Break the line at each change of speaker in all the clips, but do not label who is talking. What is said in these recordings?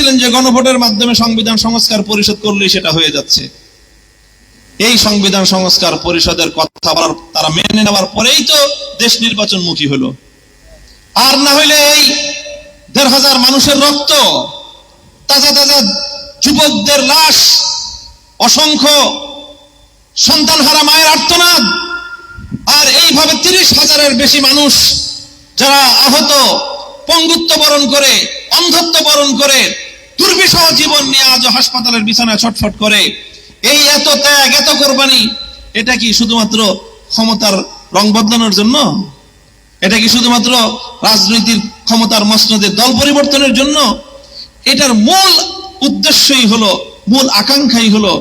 ভেবেছিলেন যে গণভোটের মাধ্যমে সংবিধান সংস্কার পরিষদ করলেই সেটা হয়ে যাচ্ছে। এই সংবিধান সংস্কার পরিষদের কথা বলার তারা মেনে নেওয়ার পরেই তো দেশ নির্বাচনমুখী হলো। আর না হইলে এই ১,৫০০ মানুষের রক্ত, তাজা তাজা যুবকদের লাশ, অসংখ্য সন্তানহারা মায়ের আর্তনাদ, আর এইভাবে ৩০,০০০-এর বেশি মানুষ যারা আহত, পঙ্গুত্ব বরণ করে, অন্ধত্ব বরণ করে, দুর্বিষহ জীবন নিয়ে আজ হাসপাতালের বিছানায় ছটফট করে, এই এত ত্যাগ, এত কোরবানি, এটা কি শুধুমাত্র ক্ষমতার রং বদলানোর জন্য? এটা কি শুধুমাত্র রাজনৈতিক ক্ষমতার মসনদে দল পরিবর্তনের জন্য? এটার মূল উদ্দেশ্যই হলো, মূল আকাঙ্ক্ষাই হলো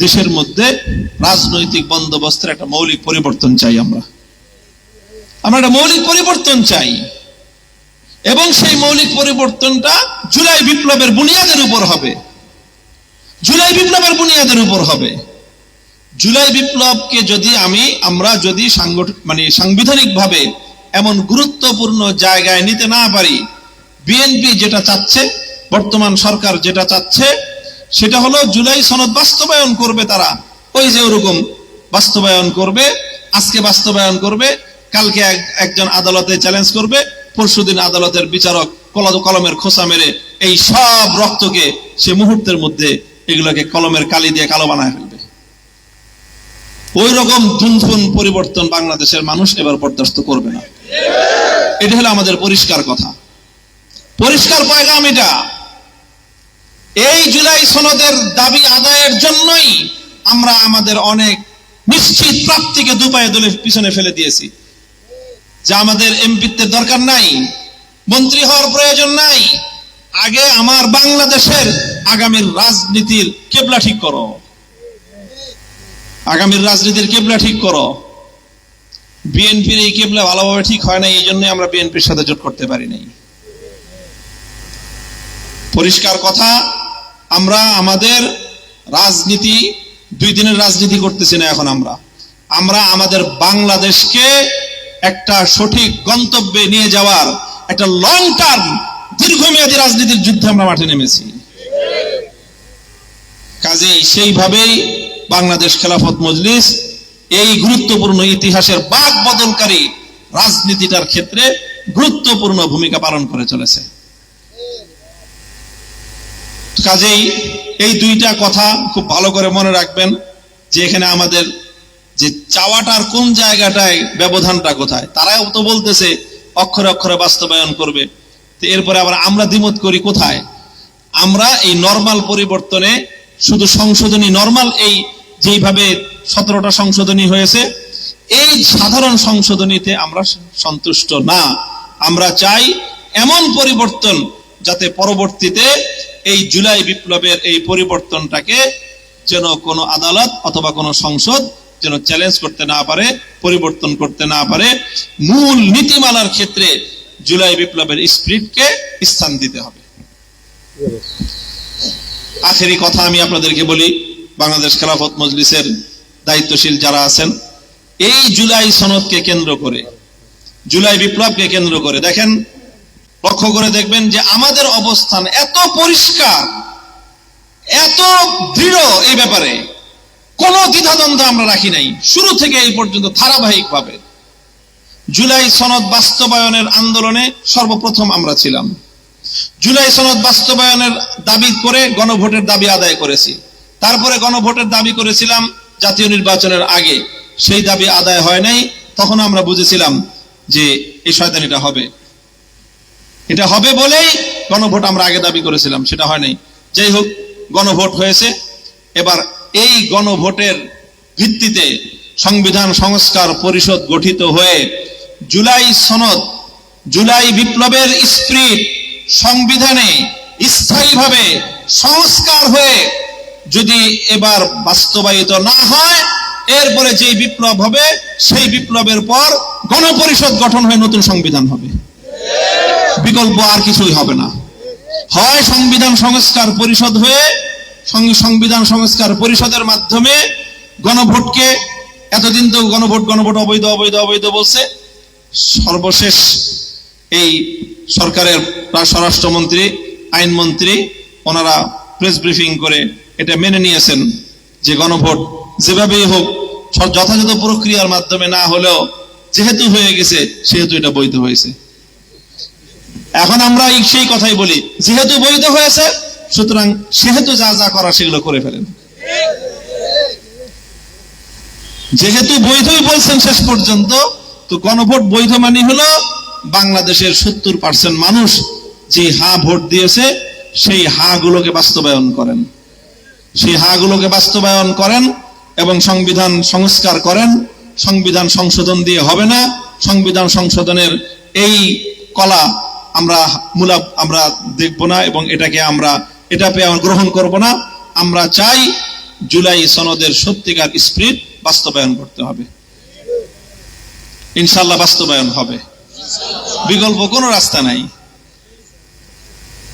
দেশের মধ্যে রাজনৈতিক বন্দোবস্তের একটা মৌলিক পরিবর্তন চাই। আমরা একটা মৌলিক পরিবর্তন চাই, এবং সেই মৌলিক পরিবর্তনটা জুলাই বিপ্লবের বুনিয়াদের উপর হবে। জুলাই বিপ্লবের বুনিয়াদের উপর হবে। জুলাই বিপ্লবকে যদি আমরা যদি সাংবিধানিকভাবে এমন গুরুত্বপূর্ণ জায়গায় নিতে না পারি, বিএনপি যেটা চাচ্ছে, বর্তমান সরকার যেটা চাচ্ছে, সেটা হলো জুলাই সনদ বাস্তবায়ন করবে। তারা ওই যে ওরকম বাস্তবায়ন করবে, আজকে বাস্তবায়ন করবে, কালকে একজন আদালতে চ্যালেঞ্জ করবে, পরশুদিন আদালতের বিচারক কলমের খোসা মেরে এই সব রক্তকে সে মুহূর্তের মধ্যে এগুলোকে কলমের কালি দিয়ে কালো বানায় ফেলবে। ওই রকম ধুমধুম পরিবর্তন বাংলাদেশের মানুষ এবার বরদাস্ত করবে না। এটা হলো আমাদের পরিষ্কার কথা, পরিষ্কার পয়গাম এটা। এই জুলাই সনদের দাবি আদায়ের জন্যই আমরা আমাদের অনেক নিশ্চিত প্রাপ্তিকে দুপায়ে দলে পিছনে ফেলে দিয়েছি, যে আমাদের এমপিত্বের দরকার নাই, মন্ত্রী হওয়ার প্রয়োজন নাই। আগে আমার বাংলাদেশের আগামীর রাজনীতির কেবলা ঠিক করো, আগামীর রাজনীতির কেবলা ঠিক করো। বিএনপির এই কেবলা ভালোভাবে ঠিক হয় না, এই জন্য আমরা বিএনপির সাথে জোট করতে পারি নাই। পরিষ্কার কথা, আমরা আমাদের রাজনীতি, 2 দিনের রাজনীতি করতেছি না এখন। আমরা আমাদের বাংলাদেশকে একটা সঠিক গন্তব্যে নিয়ে যাওয়ার একটা লং টার্ম, দীর্ঘমেয়াদী রাজনীতির যুদ্ধে আমরা মাঠে নেমেছি। কাজেই সেইভাবেই বাংলাদেশ খেলাফত মজলিস এই গুরুত্বপূর্ণ ইতিহাসের বাঁক বদলকারী রাজনীতিটার ক্ষেত্রে গুরুত্বপূর্ণ ভূমিকা পালন করে চলেছে। কাজেই এই 2টা কথা খুব ভালো করে মনে রাখবেন, যে এখানে আমাদের যে চাওয়াটার কোন জায়গাটায়, ব্যবধানটা কোথায়। তারাও তো বলতেছে অক্ষরে অক্ষরে বাস্তবায়ন করবে, তো এরপরে আবার আমরা দ্বিমত করি কোথায়? আমরা এই নরমাল পরিবর্তনে শুধু সংশোধনী, নরমাল এই যেইভাবে 17টা সংশোধনী হয়েছে, এই সাধারণ সংশোধনীতে আমরা সন্তুষ্ট না। আমরা চাই এমন পরিবর্তন যাতে পরবর্তীতে এই জুলাই বিপ্লবের এই পরিবর্তনটাকে যেন কোনো আদালত অথবা কোনো সংসদ যেন চ্যালেঞ্জ করতে না পারে, পরিবর্তন করতে না পারে। মূল নীতিমালার ক্ষেত্রে জুলাই বিপ্লবের স্পিরিটকে স্থান দিতে হবে। আখেরি কথা আমি আপনাদেরকে বলি, বাংলাদেশ খেলাফত মজলিসের দায়িত্বশীল যারা আছেন, এই জুলাই সনদকে কেন্দ্র করে, জুলাই বিপ্লবকে কেন্দ্র করে দেখেন, লক্ষ্য করে দেখবেন যে আমাদের অবস্থান এত পরিষ্কার, এত দৃঢ়, এই ব্যাপারে কোনো দ্বিধাদ্বন্দ্ব আমরা রাখি নাই। শুরু থেকে এই পর্যন্ত ধারাবাহিকভাবে জুলাই সনদ বাস্তবায়নের আন্দোলনে সর্বপ্রথম আমরা ছিলাম। জুলাই সনদ বাস্তবায়নের দাবি করে গণভোটের দাবি আদায় করেছি। তারপরে গণভোটের দাবি করেছিলাম জাতীয় নির্বাচনের আগে, সেই দাবি আদায় হয় নাই। তখন আমরা বুঝেছিলাম যে এই শয়তানিটা হবে, এটা হবে বলেই গণভোট আমরা আগে দাবি করেছিলাম, সেটা হয় নাই। যাই হোক, গণভোট হয়েছে। এবার এই গণভোটের ভিত্তিতে সংবিধান সংস্কার পরিষদ গঠিত হয়ে জুলাই সনদ, জুলাই বিপ্লবের স্পিরিট সংবিধানে স্থায়ীভাবে সংস্কার হয়ে যদি এবার বাস্তবায়িত না হয়, এরপরে যে বিপ্লব হবে সেই বিপ্লবের পর গণপরিষদ গঠন হয়ে নতুন সংবিধান হবে। বিকল্প আর কিছুই হবে না। হয় সংবিধান সংস্কার পরিষদ হয়ে সংবিধান সংস্কার পরিষদের মাধ্যমে গণভোটকে, এতদিন তো গণভোট অবৈধ অবৈধ অবৈধ বলছে, সর্বশেষ এই সরকারের স্বরাষ্ট্রমন্ত্রী, আইনমন্ত্রী ওনারা প্রেস ব্রিফিং করে এটা মেনে নিয়েছেন যে গণভোট যেভাবেই হোক যথাযথ প্রক্রিয়ার মাধ্যমে না হলেও যেহেতু হয়ে গেছে সেহেতু এটা বৈধ হয়েছে। এখন আমরা সেই কথাই বলি, যেহেতু বৈধ হয়েছে সুতরাং সেহেতু যা যা করা সেগুলো করে ফেলেন। যেহেতু বৈধই বলছেন শেষ পর্যন্ত, তো গণভোট বৈধ মানে হলো বাংলাদেশের 70% মানুষ যে হা ভোট দিয়েছে সেই হা গুলোকে বাস্তবায়ন করেন, সেই হা গুলোকে বাস্তবায়ন করেন এবং সংবিধান সংস্কার করেন। সংবিধান সংশোধন দিয়ে হবে না, সংবিধান সংশোধনের এই কলা আমরা দেখব না এবং এটাকে আমরা গ্রহণ করব না। আমরা চাই জুলাই সনদের সত্যিকার স্পিরিট বাস্তবায়ন করতে হবে, ইনশাআল্লাহ বাস্তবায়ন হবে, বিকল্প কোনো রাস্তা নাই।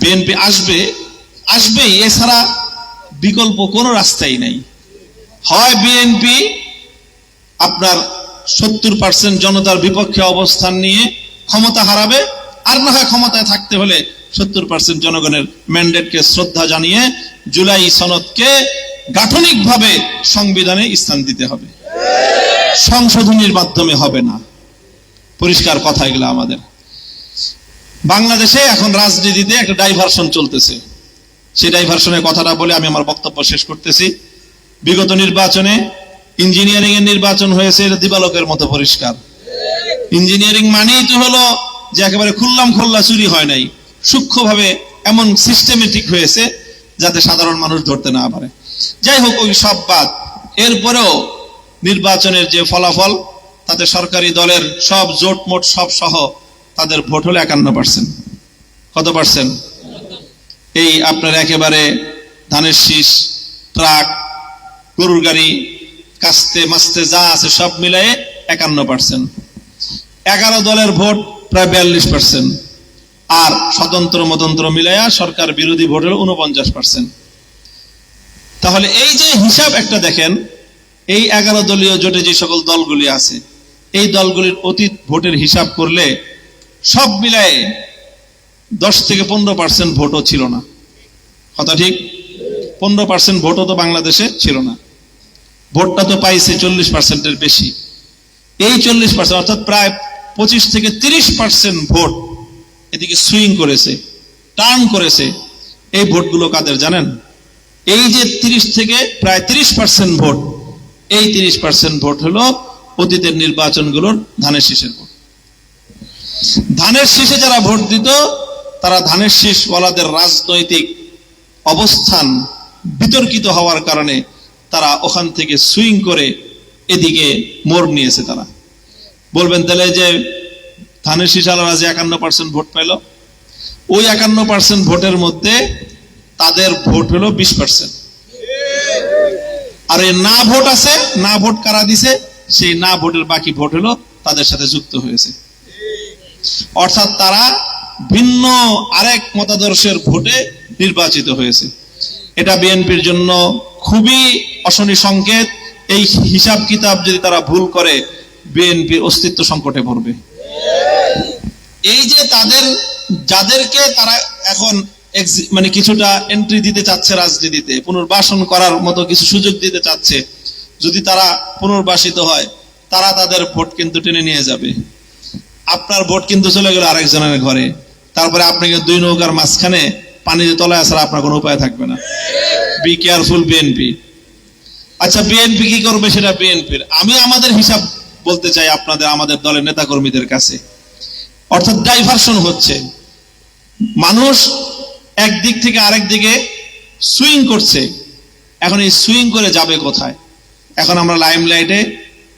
বিএনপি আসবেই, এছাড়া বিকল্প কোনো রাস্তাই নাই। হয় বিএনপি আপনার 70% জনতার বিপক্ষে অবস্থান নিয়ে ক্ষমতা হারাবে, আর না হয় ক্ষমতায় থাকতে হলে 70% জনগণের ম্যান্ডেটকে শ্রদ্ধা জানিয়ে জুলাই সনদকে গাঠনিকভাবে সংবিধানে স্থান দিতে হবে, সংশোধনীর মাধ্যমে হবে না। পরিষ্কার কথা এগুলো আমাদের। বাংলাদেশে এখন রাজনীতিতে একটা ডাইভারশন চলতেছে, সেই ডাইভারশনের কথাটা বলে আমি আমার বক্তব্য শেষ করতেছি। বিগত নির্বাচনে ইঞ্জিনিয়ারিং এর নির্বাচন হয়েছে, এটা দিবালোকের মতো পরিষ্কার। ইঞ্জিনিয়ারিং মানেই তো হলো যে একেবারে খুল্লাম খোল্লা চুরি হয় নাই, সূক্ষ্মভাবে এমন সিস্টেমেটিক হয়েছে যাতে সাধারণ মানুষ ধরতে না পারে। যাই হোক, ওই সব বাদ, এরপরেও নির্বাচনের যে ফলাফল তাতে সরকারি দলের সব জোটমোট সব সহ তাদের ভোট হলো 51%। কত পার্সেন্ট? এই আপনার একেবারে ধানের শীষ, ট্রাক, গরুর গাড়ি, কাস্তে মাস্তে যা আছে সব মিলায়ে 51%। 11 দলের ভোট প্রায় 42%, আর স্বতন্ত্র মতন্ত্র মিলাইয়া সরকার বিরোধী ভোট হলো 49%। তাহলে এই যে হিসাব একটা দেখেন, এই 11 দলীয় জোটে যে সকল দলগুলি আছে, এই দলগুলির অতীত ভোটের হিসাব করলে সব মিলায়ে 10 থেকে 15% ভোটও ছিল না। কথা ঠিক? 15% ভোটও তো বাংলাদেশে ছিল না। ভোটটা তো পাইছে 40%-এর বেশি। এই 40% অর্থাৎ প্রায় 25 থেকে 30% ভোট এদিকে সুইং করেছে, টার্ন করেছে। এই ভোটগুলো কাদের জানেন? এই যে 30 থেকে প্রায় 30% ভোট, এই 30% ভোট হলো অতীতের নির্বাচনগুলোর ধানের শীষের ভোট। ধানের শীষে যারা ভোট দিত তারা ধানের শীষ ওয়ালাদের রাজনৈতিক অবস্থান বিতর্কিত হওয়ার কারণে তারা ওখান থেকে সুইং করে এদিকে মোড় নিয়েছে। তারা বলবেন তাহলে যে ধানের শীষ ওয়ালারা যে 51% ভোট পাইল, ওই 51% ভোটের মধ্যে তাদের ভোট হলো 20%। আর এই না ভোট আছে, না ভোট কারা দিছে, সেই না ভোটের বাকি ভোট হলো তাদের সাথে যুক্ত হয়েছে। অর্থাৎ তারা ভিন্ন আরেক মতাদর্শের ভোটে নির্বাচিত হয়েছে। এটা বিএনপির জন্য খুবই অশনি সংকেত। এই হিসাব কিতাব যদি তারা ভুল করে, বিএনপির অস্তিত্ব সংকটে পড়বে। এই যে যাদেরকে তারা এখন মানে কিছুটা এন্ট্রি দিতে চাচ্ছে রাজনীতিতে, পুনর্বাসন করার মতো কিছু সুযোগ দিতে চাচ্ছে, যদি তারা পুনর্বাসিত হয়, তারা তাদের ভোট কিন্তু টেনে নিয়ে যাবে। আপনার ভোট কিন্তু চলে গেল আরেকজনের ঘরে, তারপরে আপনাকে 2 নৌকার মাঝখানে পানিতে তলায় আসার আপনার কোনো উপায় থাকবে না। Be careful BNP. আচ্ছা, বিএনপি কি করবে সেটা বিএনপির। আমি আমাদের হিসাব বলতে চাই আমাদের দলের নেতা কর্মীদের কাছে। অর্থাৎ ডাইভারশন হচ্ছে, মানুষ একদিক থেকে আরেক দিকে সুইং করছে। এখন এই সুইং করে যাবে কোথায়? এখন আমরা লাইমলাইটে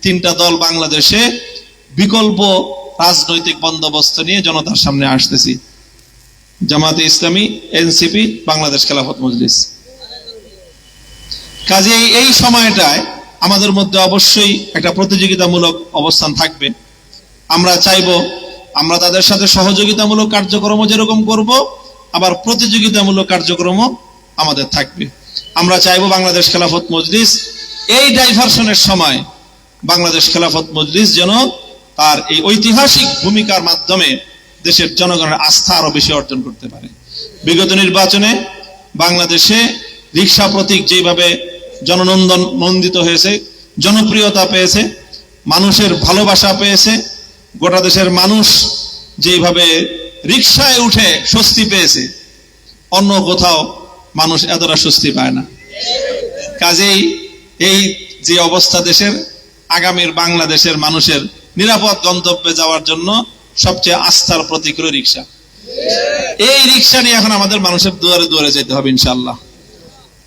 3টা দল বাংলাদেশে বিকল্প রাজনৈতিক বন্দোবস্ত নিয়ে জনতার সামনে আসতেছি। জামাতে ইসলামী, এনসিপি, বাংলাদেশ খেলাফত মজলিস। কাজেই এই সময়টায় আমাদের মধ্যে অবশ্যই একটা প্রতিযোগিতামূলক অবস্থান থাকবে। আমরা চাইবো আমরা তাদের সাথে সহযোগিতামূলক কার্যক্রম যেরকম করব, আবার প্রতিযোগিতামূলক কার্যক্রমও আমাদের থাকবে। আমরা চাইবো বাংলাদেশ খেলাফত মজলিস এই ডাইভারশনের সময় বাংলাদেশ খেলাফত মজলিস যেন তার এই ঐতিহাসিক ভূমিকার মাধ্যমে দেশের জনগণের আস্থা আরো বেশি অর্জন করতে পারে। বিগত নির্বাচনে বাংলাদেশে রিক্সা প্রতীক যেভাবে জননন্দন নন্দিত হয়েছে, জনপ্রিয়তা পেয়েছে, মানুষের ভালোবাসা পেয়েছে, গোটা দেশের মানুষ যেভাবে রিক্সায় উঠে স্বস্তি পেয়েছে, অন্য কোথাও মানুষ এতটা স্বস্তি পায় না। কাজেই এই যে অবস্থা দেশের, আগামীর বাংলাদেশের মানুষের নিরাপদ গন্তব্যে যাওয়ার জন্য সবচেয়ে আস্থার প্রতীক হলো রিক্সা। এই রিক্সা নিয়ে এখন আমাদের মানুষের দুয়ারে দুয়ারে যেতে হবে ইনশাআল্লাহ।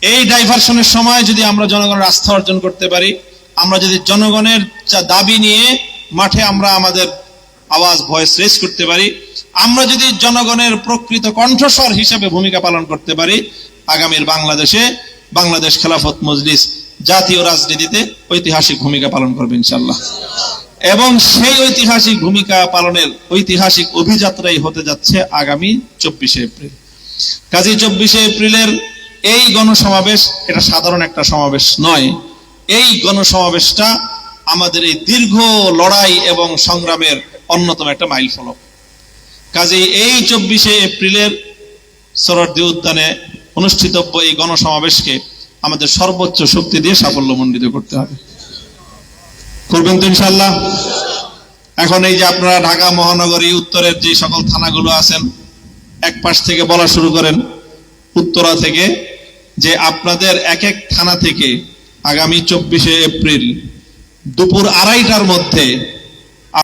এই ডাইভারশনের সময় যদি আমরা জনগণের আস্থা অর্জন করতে পারি, আমরা যদি জনগণের দাবি নিয়ে মাঠে আমরা আমাদের আওয়াজ ভয়েস রেজ করতে পারি, আমরা যদি জনগণের প্রকৃত কণ্ঠস্বর হিসেবে ভূমিকা পালন করতে পারি, আগামীর বাংলাদেশে বাংলাদেশ খেলাফত মজলিস জাতীয় রাজনীতিতে ঐতিহাসিক ভূমিকা পালন করবে ইনশাআল্লাহ। এবং সেই ঐতিহাসিক ভূমিকা পালনের ঐতিহাসিক অভিযাত্রাই হতে যাচ্ছে আগামী 24শে এপ্রিল। কাজী 24শে এপ্রিলের এই গণসমাবেশ এটা সাধারণ একটা সমাবেশ নয়। এই গণসমাবেশটা আমাদের এই দীর্ঘ লড়াই এবং সংগ্রামের অন্যতম একটা মাইল ফলক। কাজেই এই 24শে এপ্রিলের সোহরাওয়ার্দী উদ্যানে অনুষ্ঠিতব্য এই গণসমাবেশকে আমাদের সর্বোচ্চ শক্তি দিয়ে সাফল্যমণ্ডিত করতে হবে। করবেন তো ইনশাআল্লাহ? এখন এই যে আপনারা ঢাকা মহানগরী উত্তরের যে সকল থানাগুলো আছেন, এক পাশ থেকে বলা শুরু করেন, উত্তরা থেকে, যে আপনাদের এক এক থানা থেকে আগামী 24শে এপ্রিল দুপুর 2:30টার মধ্যে